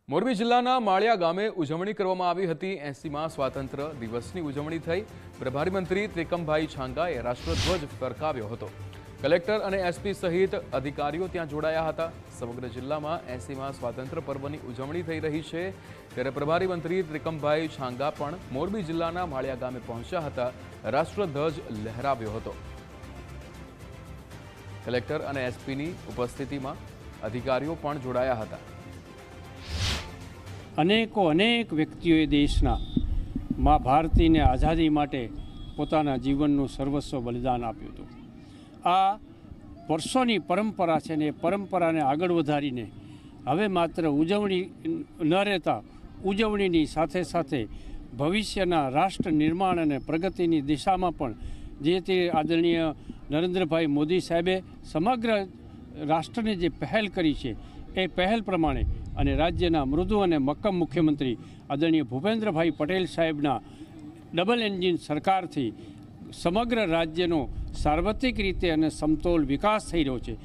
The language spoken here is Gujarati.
મોરબી જિલ્લાના માળિયા ગામે ઉજવણી કરવામાં આવી હતી। 80મા સ્વાતંત્ર્ય દિવસની ઉજવણી થઈ। પ્રભારી મંત્રી ત્રિકમભાઈ છાંગાએ રાષ્ટ્રધ્વજ ફરકાવ્યો હતો। કલેક્ટર અને એસપી સહિત અધિકારીઓ ત્યાં જોડાયા હતા। સમગ્ર જિલ્લામાં 80મા સ્વાતંત્ર્ય પર્વની ઉજવણી થઈ રહી છે, ત્યારે પ્રભારી મંત્રી ત્રિકમભાઈ છાંગા પણ મોરબી જિલ્લાના માળિયા ગામે પહોંચ્યા હતા। રાષ્ટ્રધ્વજ લહેરાવ્યો હતો। કલેક્ટર અને એસપીની ઉપસ્થિતિમાં અધિકારીઓ પણ જોડાયા હતા। અનેક વ્યક્તિઓએ દેશના મા ભારતીને આઝાદી માટે પોતાના જીવનનું સર્વસ્વ બલિદાન આપ્યું હતું। આ વર્ષોની પરંપરા છે ને એ પરંપરાને આગળ વધારીને હવે માત્ર ઉજવણી ન રહેતા ઉજવણીની સાથે સાથે ભવિષ્યના રાષ્ટ્ર નિર્માણ અને પ્રગતિની દિશામાં પણ જે તે આદરણીય નરેન્દ્રભાઈ મોદી સાહેબે સમગ્ર રાષ્ટ્રની જે પહેલ કરી છે એ પહેલ પ્રમાણે અને રાજ્યના મૃદુ અને મક્કમ મુખ્યમંત્રી આદરણીય ભૂપેન્દ્રભાઈ પટેલ સાહેબના ડબલ એન્જિન સરકારથી સમગ્ર રાજ્યનો સાર્વત્રિક રીતે અને સમતોલ વિકાસ થઈ રહ્યો છે।